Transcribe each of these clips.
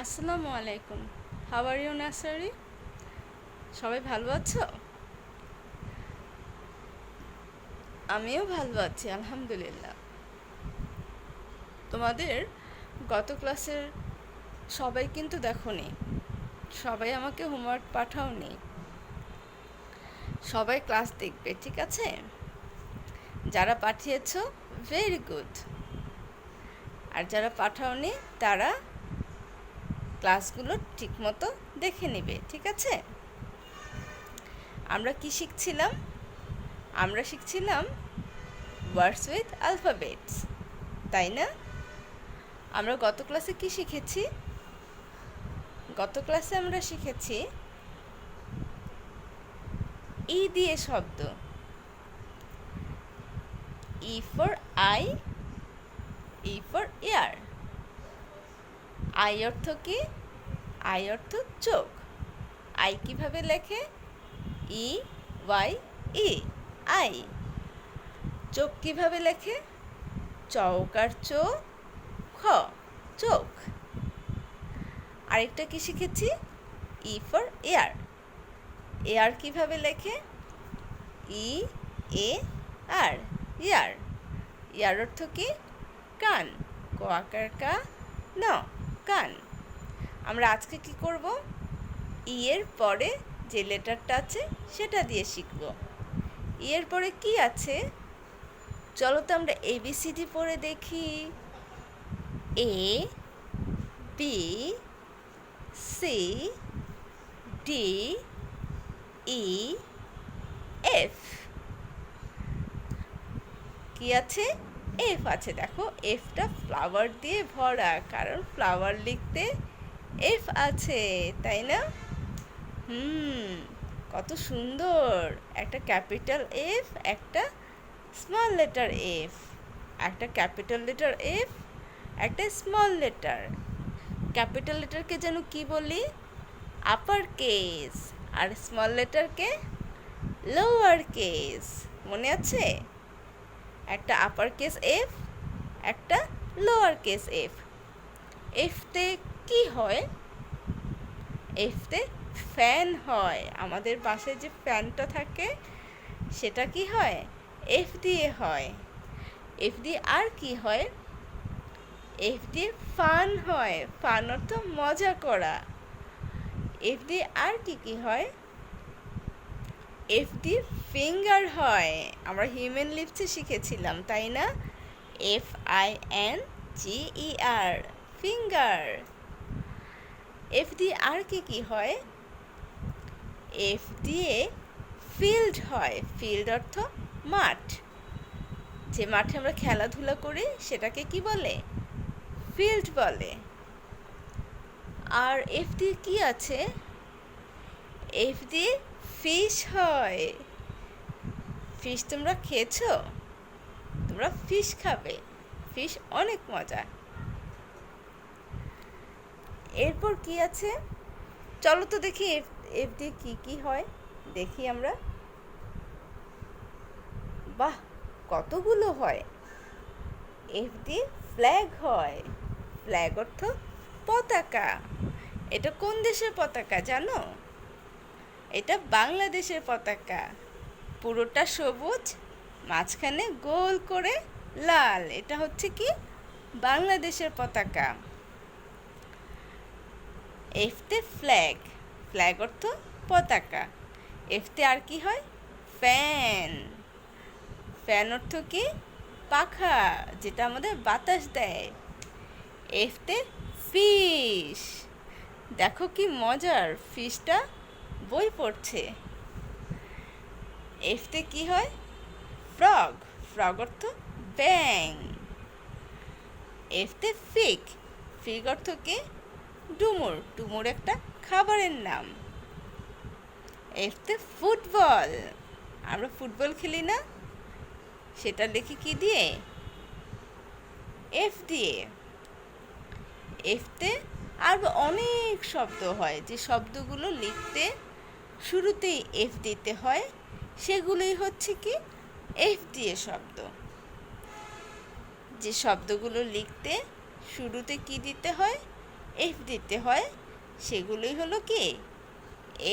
আসসালামু আলাইকুম। How are you nursery? সবাই ভালো আছো? আমিও ভালো আছি আলহামদুলিল্লাহ। তোমাদের গত ক্লাসের সবাই কিন্তু দেখোনি, সবাই আমাকে হোমওয়ার্ক পাঠাওনি। সবাই ক্লাস দেখবে, ঠিক আছে? যারা পাঠিয়েছো ভেরি গুড, আর যারা পাঠাওনি তারা ক্লাসগুলো ঠিকমতো দেখে নেবে, ঠিক আছে? আমরা কি শিখছিলাম? আমরা শিখছিলাম ওয়ার্ডস উইথ অ্যালফাবেটস, তাই না? আমরা গত ক্লাসে কি শিখেছি? গত ক্লাসে আমরা শিখেছি ই দিয়ে শব্দ। E for eye, E for ear. Eye অর্থ কি? আই অর্থ চোখ। আই কিভাবে লেখে? E Y E, eye. চোখ কিভাবে লেখে? চৌকার চো, খ, চোখ। আরেকটা কি শিখেছি? E for air. এয়ার কিভাবে লেখে? ই এ আর, ইয়ার। ইয়ার অর্থ কি? কান, ক আকার কা, ন, কান। আমরা আজকে কি করব? ই এর পরে যে লেটারটা আছে সেটা দিয়ে শিখব। ই এর পরে কি আছে? চলো তো আমরা এবিসিডি পড়ে দেখি। A B C D E F. কি আছে? এফ আছে। দেখো এফটা ফ্লাওয়ার দিয়ে ভরা, কারণ ফ্লাওয়ার লিখতে এফ আছে, তাই না? কত সুন্দর! একটা ক্যাপিটাল এফ, একটা স্মল লেটার এফ, একটা ক্যাপিটাল লেটার এফ, একটা স্মল লেটার। ক্যাপিটাল লেটারকে যেন কি বলি? আপার কেস, আর স্মল লেটারকে লোয়ার কেস। মনে আছে? একটা আপার কেস এফ, একটা লোয়ার কেস এফ। এফতে কি হয়? এফতে ফ্যান হয়। আমাদের বাসায় যে ফ্যানটা থাকে সেটা কি হয়? এফ দিয়ে হয়। এফ দিয়ে আর কি হয়? এফ দিয়ে ফান হয়। ফান অর্থ মজা করা। এফ দিয়ে আর কি কি হয়? এফ দিয়ে ফিঙ্গার হয়। আমরা হিউম্যান লিপসে শিখেছিলাম, তাই না? F I N G E R, finger. F দিয়ে আর কি কি হয়? এফ দিয়ে ফিল্ড হয়। ফিল্ড অর্থ মাঠ। যে মাঠে আমরা খেলাধুলা করি সেটাকে কি বলে? ফিল্ড বলে। আর এফ দিয়ে কি আছে? এফ দিয়ে ফিশ হয়। ফিশ তোমরা খেয়েছো? তোমরা ফিশ খাবে। ফিশ অনেক মজা। এরপর কি আছে? চলো তো দেখি এফ এফ দিয়ে কি কি হয়, দেখি আমরা। বাহ, কতগুলো হয়! এফ দিয়ে ফ্ল্যাগ হয়। ফ্ল্যাগ অর্থ পতাকা। এটা কোন দেশের পতাকা জানো? এটা বাংলাদেশের পতাকা। পুরোটা সবুজ, মাঝখানে গোল করে লাল। এটা হচ্ছে কি? বাংলাদেশের পতাকা। এফতে ফ্ল্যাগ, ফ্ল্যাগ অর্থ পতাকা। এফতে আর কি হয়? ফ্যান। ফ্যান অর্থ কি? পাখা, যেটা আমাদের বাতাস দেয়। এফতে ফিশ। দেখো কি মজার, ফিশটা বই পড়ছে। এফতে কি হয়? ফ্রগ। ফ্রগ অর্থ ব্যাং। এফতে ফিগ। ফিগ অর্থ কি? ডুমুর। ডুমুর একটা খাবারের নাম। এফতে ফুটবল। আমরা ফুটবল খেলি না? সেটা লিখি কি দিয়ে? এফ দিয়ে। এফতে আর অনেক শব্দ হয়, যে শব্দগুলো লিখতে শুরুতেই এফ দিতে হয়, সেগুলোই হচ্ছে কি? এফ দিয়ে শব্দ। যে শব্দগুলো লিখতে শুরুতে কি দিতে হয়? এফ দিতে হয়, সেগুলোই হলো কি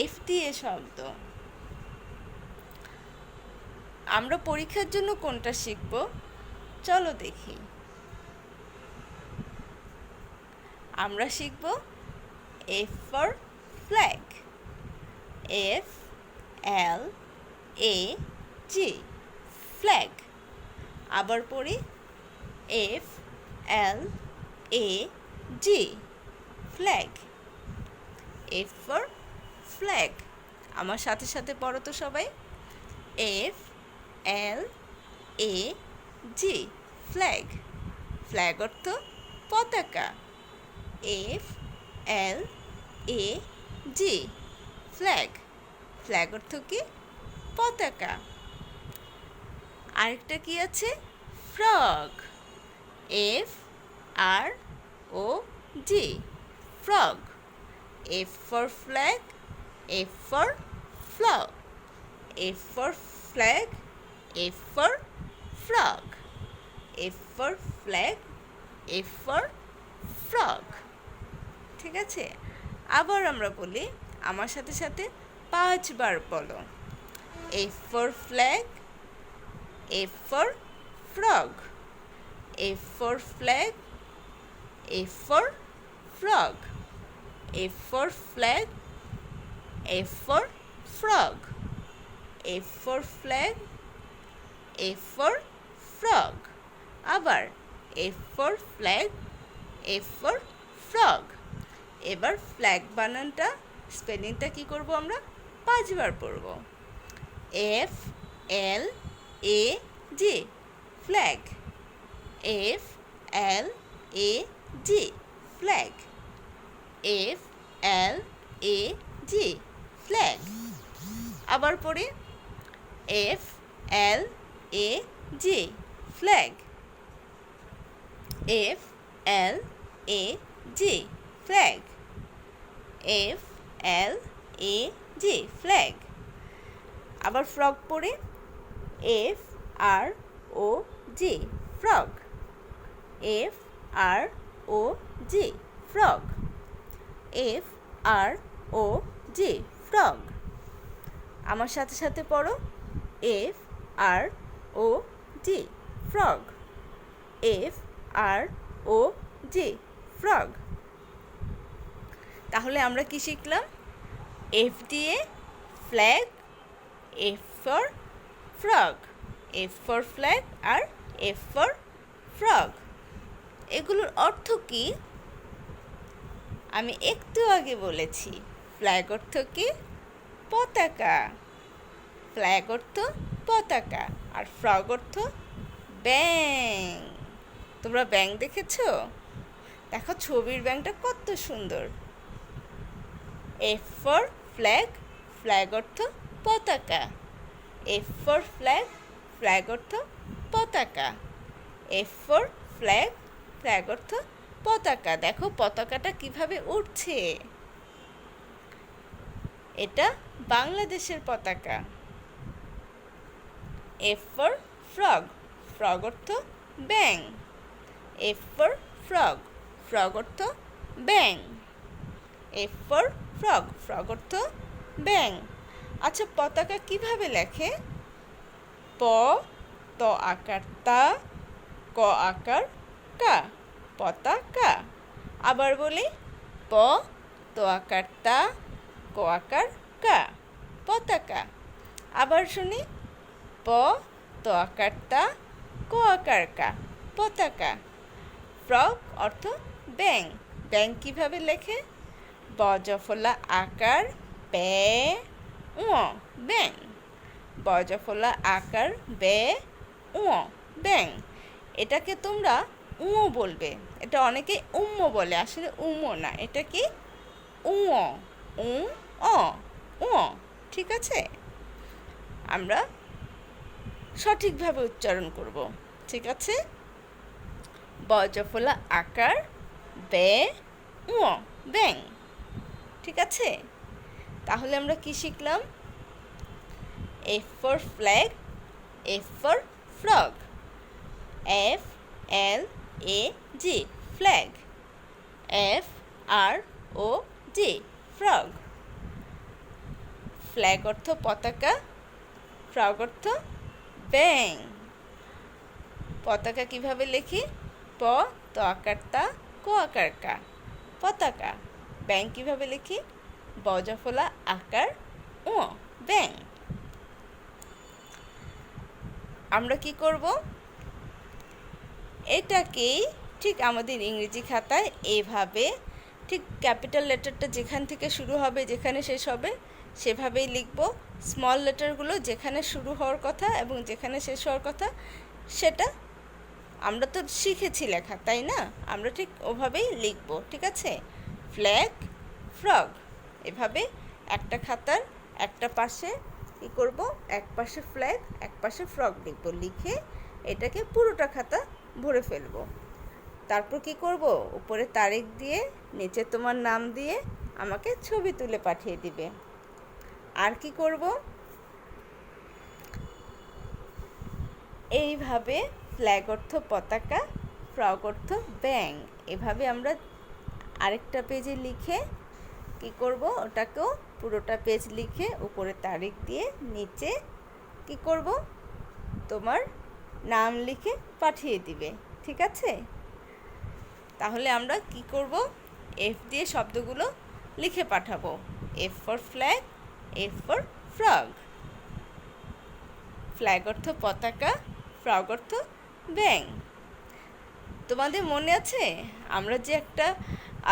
এফ দিয়ে শব্দ। আমরা পরীক্ষার জন্য কোনটা শিখব, চলো দেখি। আমরা শিখব F for flag, F L A G, flag. আবার পড়ি, F L A G, flag. F for flag, আমার সাথে সাথে পড়ো তো সবাই। F L A G, flag. Flag অর্থ পতাকা। F L A G, flag. Flag অর্থ কি পতাকা। আরেকটা কি আছে, frog, F R O G, frog. F for flag, F for frog, F for flag, F for frog, F for flag, F for frog. ঠিক আছে, আবার আমরা বলি, আমার সাথে সাথে 5 বার বলো। F for flag, F for frog, F for flag, F for frog, F for flag, F for frog, F for flag, F for frog. আবার F for flag, F for frog. এবার ফ্ল্যাগ বানানটা স্পেলিংটা কি করব আমরা, 5 বার পড়ব। F L A G, flag, F L A G, flag, F L A G, flag. আবার পড়ি, F L A G, flag, F L A G, flag, F L A G, flag. আবার ফ্রগ পড়ি, F R O G, frog, F R O G, frog, F R O G, frog. আমার সাথে সাথে পড়ো, F R O G, frog, F R O G, frog. তাহলে আমরা কি শিখলাম, এফ দিয়ে flag, F for frog, F for flag আর এফ ফর ফ্রগ। এগুলোর অর্থ কি আমি একটু আগে বলেছি। ফ্ল্যাগ অর্থ কি পতাকা, ফ্ল্যাগ অর্থ পতাকা, আর ফ্রগ অর্থ ব্যাঙ। তোমরা ব্যাঙ দেখেছো? দেখো ছবির ব্যাঙটা কত সুন্দর। এফ ফর ফ্ল্যাগ, ফ্ল্যাগ অর্থ পতাকা, এফ ফর ফ্ল্যাগ, ফ্ল্যাগ অর্থ পতাকা, এফ ফর ফ্ল্যাগ, ফ্ল্যাগ অর্থ পতাকা। দেখো পতাকাটা কিভাবে উঠছে, এটা বাংলাদেশের পতাকা। এফ ফর ফ্রগ, ফ্রগ অর্থ ব্যাঙ, এফ ফর ফ্রগ, ফ্রগ অর্থ ব্যাঙ, এফ ফর ফ্রগ, ফ্রগ অর্থ ব্যাঙ। আচ্ছা পতাকা কিভাবে লেখে? প, ত আকার তা, ক আকার কা, পতাকা। আবার বলি, প, ত আকার তা, ক আকার কা, পতাকা। আবার শুনি, প, ত আকার তা, ক আকার কা, পতাকা। ফ্রগ অর্থ ব্যাঙ। ব্যাঙ কিভাবে লেখে? বজফলা আকার বে উ, ব্যাঙ। বজফলা আকার বে উ, ব্যাঙ। এটাকে তোমরা উ বলবে, এটা অনেকে উম্ম বলে, আসলে উম্ম না, এটা কি উ, উ অ, উ। ঠিক আছে, আমরা সঠিকভাবে উচ্চারণ করব। ঠিক আছে, বজফলা আকার বে উ, ব্যাঙ। ঠিক আছে, তাহলে আমরা কি শিখলাম? F for flag, F for frog, F L A G, flag, F R-O-G, frog. Flag অর্থ পতাকা, ফ্রগ অর্থ ব্যাং। পতাকা কিভাবে লিখি? প ত আকার তা, ক আকার কা, পতাকা। ব্যাং কিভাবে লিখি? ব জফলা আকার ও, ব্যাং। আমরা কি করব? এটাকেই ঠিক আমাদের ইংরেজি খাতায় এভাবে, ঠিক ক্যাপিটাল লেটারটা যেখান থেকে শুরু হবে, যেখানে শেষ হবে, সেভাবেই লিখব। স্মল লেটারগুলো যেখানে শুরু হওয়ার কথা এবং যেখানে শেষ হওয়ার কথা, সেটা আমরা তো শিখেছি লেখা, তাই না? আমরা ঠিক ওভাবেই লিখব, ঠিক আছে? ফ্ল্যাগ, ফ্রগ, এভাবে একটা খাতার একটা পাশে কী করব? এক পাশে ফ্ল্যাগ, এক পাশে ফ্রগ লিখব। লিখে এটাকে পুরোটা খাতা ভরে ফেলব। তারপর কি করব? উপরে তারিখ দিয়ে, নিচে তোমার নাম দিয়ে আমাকে ছবি তুলে পাঠিয়ে দিবে। আর কি করব? এইভাবে ফ্ল্যাগ অর্থ পতাকা, ফ্রগ অর্থ ব্যাং, এভাবে আমরা আরেকটা পেজে লিখে কি করব? ওটাকেও পুরোটা পেজ লিখে উপরে তারিখ দিয়ে, নিচে কি করব? তোমার নাম লিখে পাঠিয়ে দিবে, ঠিক আছে? তাহলে আমরা কি করব? এফ দিয়ে শব্দগুলো লিখে পাঠাবো। F for flag, F for frog. Flag অর্থ পতাকা, ফ্রগ অর্থ ব্যাং। তোমাদের মনে আছে আমরা যে একটা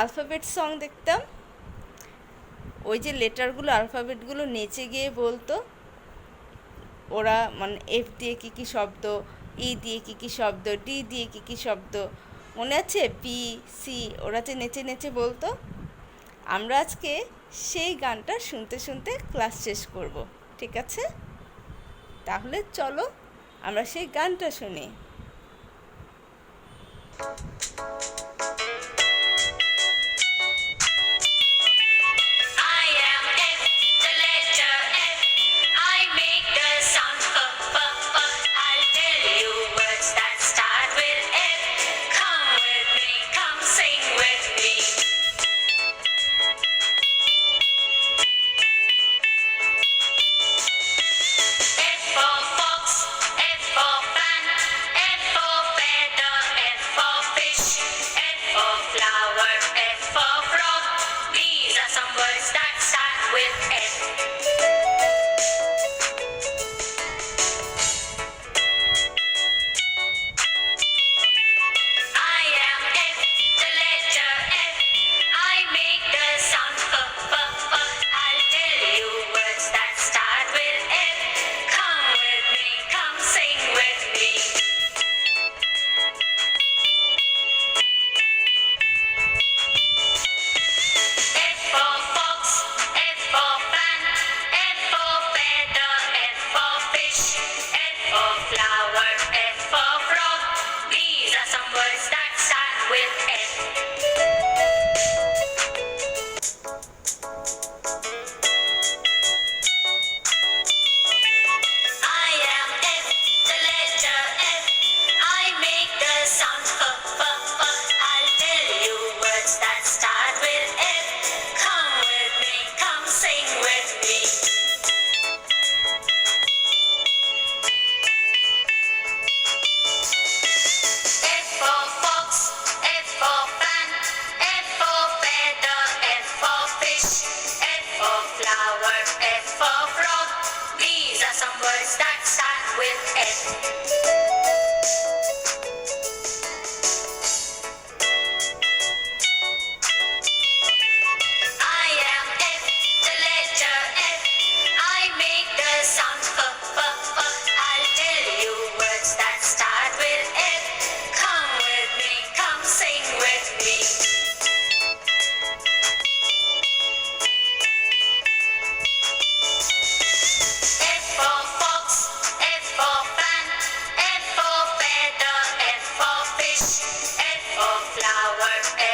আলফাবেট সং দেখতাম? ওই যে লেটারগুলো, আলফাবেটগুলো নেচে গিয়ে বলতো ওরা, মানে এফ দিয়ে কী কী শব্দ, ই দিয়ে কী কী শব্দ, ডি দিয়ে কী কী শব্দ, মনে আছে? পি, সি, ওরা যে নেচে নেচে বলতো। আমরা আজকে সেই গানটা শুনতে শুনতে ক্লাস শেষ করব, ঠিক আছে? তাহলে চলো আমরা সেই গানটা শুনি।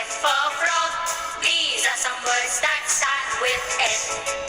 F for frog. These are some words that start with F.